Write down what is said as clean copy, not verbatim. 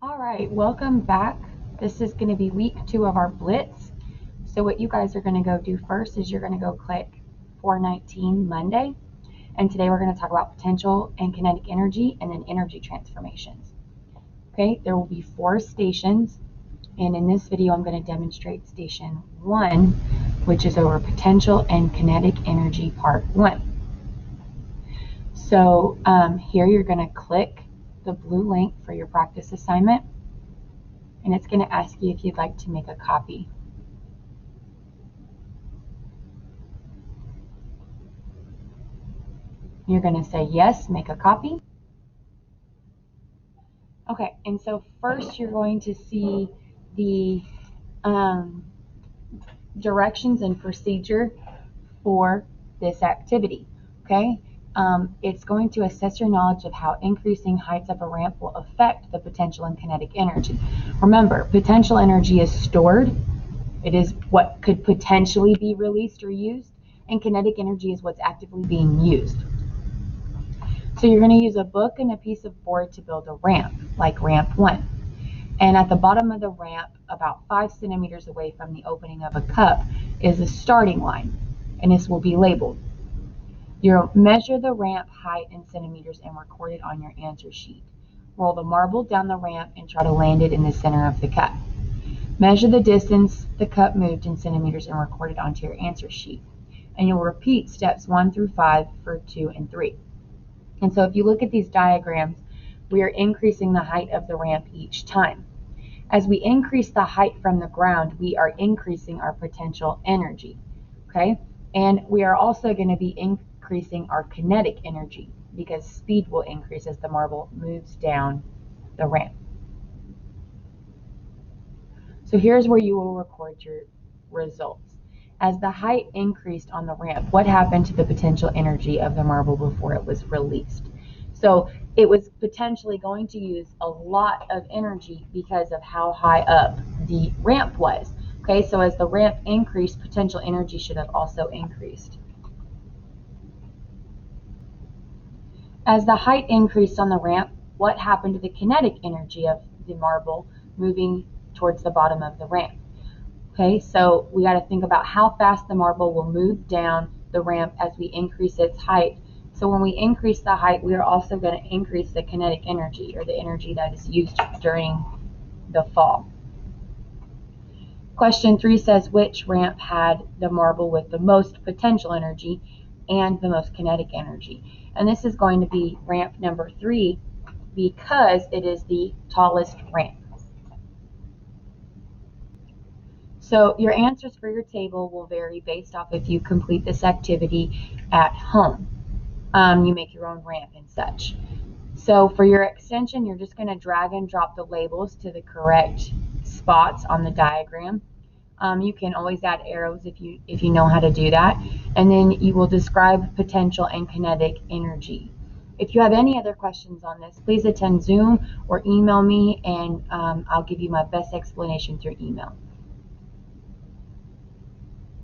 All right, welcome back. This is going to be week 2 of our blitz. So what you guys are going to go do first is you're going to go click 419 Monday. And today we're going to talk about potential and kinetic energy and then energy transformations. Okay, there will be 4 stations. And in this video, I'm going to demonstrate station 1, which is over potential and kinetic energy part 1. So here you're going to click the blue link for your practice assignment. And it's going to ask you if you'd like to make a copy. You're going to say yes, make a copy. Okay, and so first you're going to see the directions and procedure for this activity. Okay, it's going to assess your knowledge of how increasing heights of a ramp will affect the potential and kinetic energy. Remember, potential energy is stored. It is what could potentially be released or used, and kinetic energy is what's actively being used. So you're going to use a book and a piece of board to build a ramp, like ramp 1. And at the bottom of the ramp, about 5 centimeters away from the opening of a cup, is a starting line, and this will be labeled. You'll measure the ramp height in centimeters and record it on your answer sheet. Roll the marble down the ramp and try to land it in the center of the cup. Measure the distance the cup moved in centimeters and record it onto your answer sheet. And you'll repeat steps 1 through 5 for 2 and 3. And so if you look at these diagrams, we are increasing the height of the ramp each time. As we increase the height from the ground, we are increasing our potential energy, okay? And we are also going to be increasing our kinetic energy because speed will increase as the marble moves down the ramp. So here's where you will record your results. As the height increased on the ramp, what happened to the potential energy of the marble before it was released? So it was potentially going to use a lot of energy because of how high up the ramp was. Okay, so as the ramp increased, potential energy should have also increased. As the height increased on the ramp, what happened to the kinetic energy of the marble moving towards the bottom of the ramp? Okay, so we got to think about how fast the marble will move down the ramp as we increase its height. So when we increase the height, we are also going to increase the kinetic energy, or the energy that is used during the fall. Question 3 says, which ramp had the marble with the most potential energy and the most kinetic energy? And this is going to be ramp number 3 because it is the tallest ramp. So your answers for your table will vary based off if you complete this activity at home. You make your own ramp and such. So for your extension, you're just going to drag and drop the labels to the correct spots on the diagram. You can always add arrows if you know how to do that. And then you will describe potential and kinetic energy. If you have any other questions on this, please attend Zoom or email me, and I'll give you my best explanation through email.